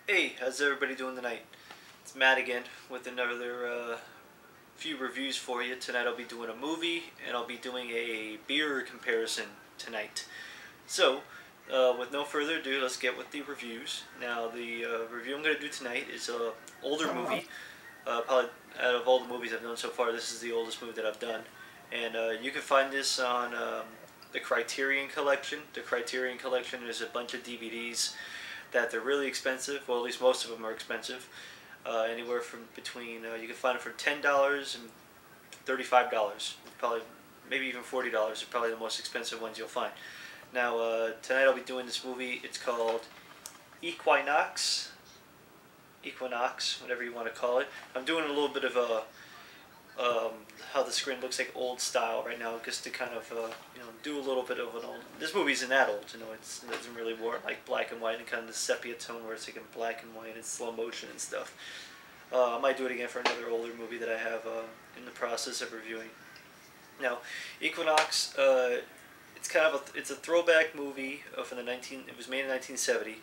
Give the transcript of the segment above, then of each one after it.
Hey, how's everybody doing tonight? It's Matt again with another few reviews for you. Tonight I'll be doing a movie and I'll be doing a beer comparison tonight. So, with no further ado, let's get with the reviews. Now, the review I'm going to do tonight is a older movie. Probably out of all the movies I've done so far, this is the oldest movie that I've done. And you can find this on the Criterion Collection. The Criterion Collection is a bunch of DVDs that they're really expensive. Well, at least most of them are expensive. Anywhere from between you can find them for $10 and $35. Probably maybe even $40 are probably the most expensive ones you'll find. Now tonight I'll be doing this movie. It's called Equinox. Equinox, whatever you want to call it. I'm doing a little bit of a how the screen looks like old style right now, just to kind of do a little bit of an old. This movie isn't that old, it doesn't really warrant like black and white and kind of the sepia tone where it's like in black and white and slow motion and stuff. I might do it again for another older movie that I have in the process of reviewing. Now, Equinox, it's a throwback movie from It was made in 1970.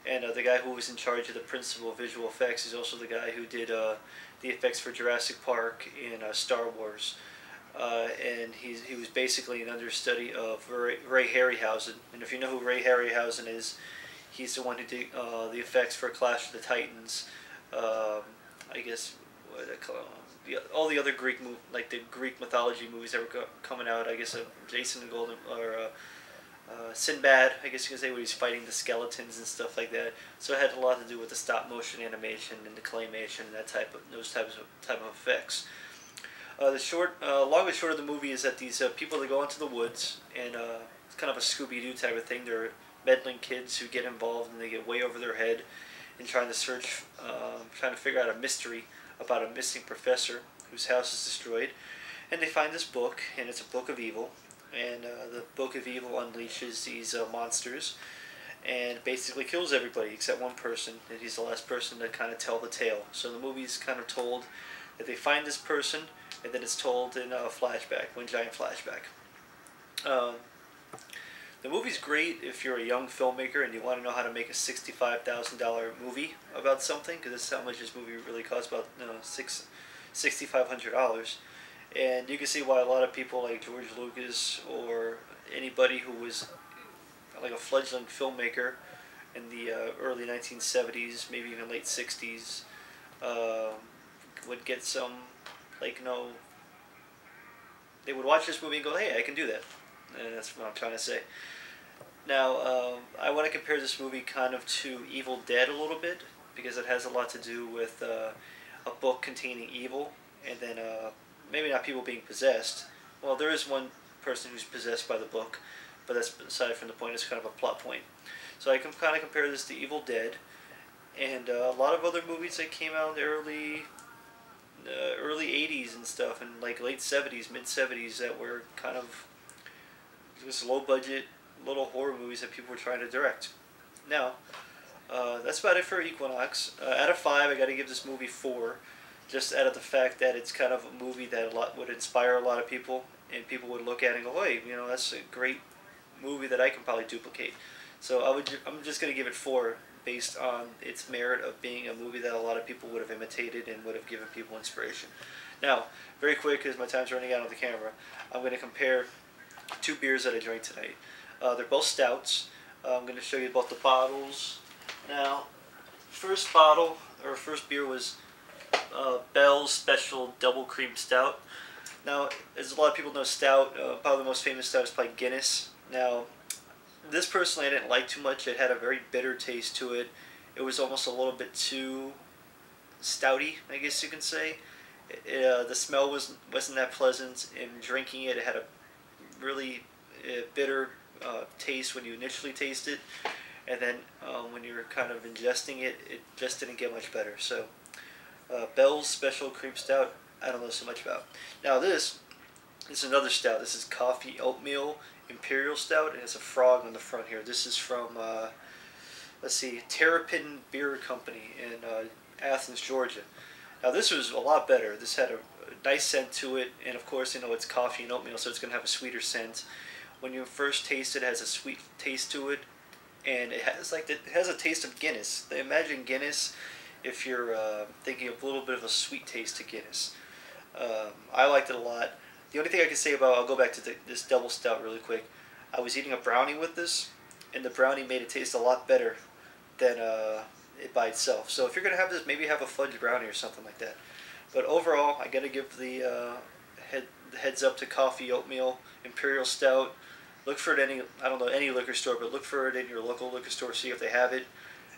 And the guy who was in charge of the principal visual effects is also the guy who did the effects for Jurassic Park and Star Wars. And he was basically an understudy of Ray Harryhausen. And if you know who Ray Harryhausen is, he's the one who did the effects for Clash of the Titans. I guess all the other like the Greek mythology movies that were coming out. I guess Jason the Golden or Sinbad, I guess you could say, where he's fighting the skeletons and stuff like that. So it had a lot to do with the stop motion animation and the claymation and those type of effects. Long and short of the movie is that these people that go into the woods and it's kind of a Scooby-Doo type of thing. They're meddling kids who get involved and they get way over their head in trying to figure out a mystery about a missing professor whose house is destroyed. And they find this book, and it's a book of evil. And the Book of Evil unleashes these monsters and basically kills everybody except one person, and he's the last person to kind of tell the tale. So the movie's kind of told that they find this person, and then it's told in a flashback, one giant flashback. The movie's great if you're a young filmmaker and you want to know how to make a $65,000 movie about something, because that's how much this movie really costs, about $6,500. And you can see why a lot of people like George Lucas or anybody who was like a fledgling filmmaker in the early 1970s, maybe even late 60s, would get some, they would watch this movie and go, hey, I can do that. And that's what I'm trying to say. Now, I want to compare this movie kind of to Evil Dead a little bit, because it has a lot to do with a book containing evil, and then maybe not people being possessed. Well, there is one person who's possessed by the book, but that's aside from the point. It's kind of a plot point. So I can kind of compare this to Evil Dead, and a lot of other movies that came out in the early 80s and stuff, and like late 70s, mid 70s, that were kind of just low budget little horror movies that people were trying to direct. Now, that's about it for Equinox. Out of 5, I got to give this movie 4. Just out of the fact that it's kind of a movie that would inspire a lot of people, and people would look at it and go, hey, that's a great movie that I can probably duplicate. So I'm just going to give it 4 based on its merit of being a movie that a lot of people would have imitated and would have given people inspiration. Now, very quick, because my time's running out on the camera, I'm going to compare 2 beers that I drank tonight. They're both stouts. I'm going to show you both the bottles. Now, first beer was Bell's Special Double Cream Stout. Now, as a lot of people know, Stout, probably the most famous Stout is probably Guinness. Now, this personally I didn't like too much. It had a very bitter taste to it. It was almost a little bit too stouty, I guess you can say. The smell wasn't that pleasant. In drinking it, it had a really bitter taste when you initially taste it, and then when you're kind of ingesting it, it just didn't get much better. So Bell's Special Cream Stout, I don't know so much about. Now this is another stout. This is Coffee Oatmeal Imperial Stout, and it's a frog on the front here. This is from, let's see, Terrapin Beer Company in Athens, Georgia. Now this was a lot better. This had a nice scent to it, and of course, it's coffee and oatmeal, so it's going to have a sweeter scent. When you first taste it, it has a sweet taste to it, and it has a taste of Guinness. Imagine Guinness if you're thinking of a little bit of a sweet taste to Guinness. I liked it a lot. The only thing I can say about, I'll go back to this double stout really quick. I was eating a brownie with this, and the brownie made it taste a lot better than it by itself. So if you're gonna have this, maybe have a fudge brownie or something like that. But overall, I gotta give the heads up to Coffee Oatmeal Imperial Stout. Look for it any, I don't know, any liquor store, but look for it in your local liquor store. See if they have it.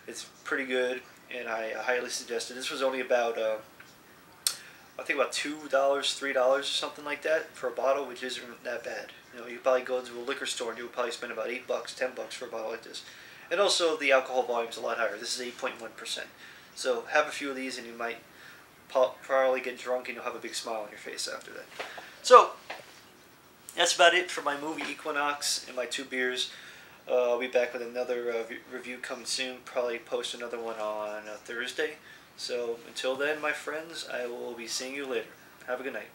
It's pretty good, and I highly suggest it. This was only about I think about $2, $3 or something like that for a bottle, which isn't that bad. You know, you probably go into a liquor store and you would probably spend about $8, $10 for a bottle like this. And also the alcohol volume is a lot higher. This is 8.1%. So have a few of these and you might probably get drunk and you'll have a big smile on your face after that. So that's about it for my movie Equinox and my 2 beers. I'll be back with another review coming soon. Probably post another one on Thursday. So until then, my friends, I will be seeing you later. Have a good night.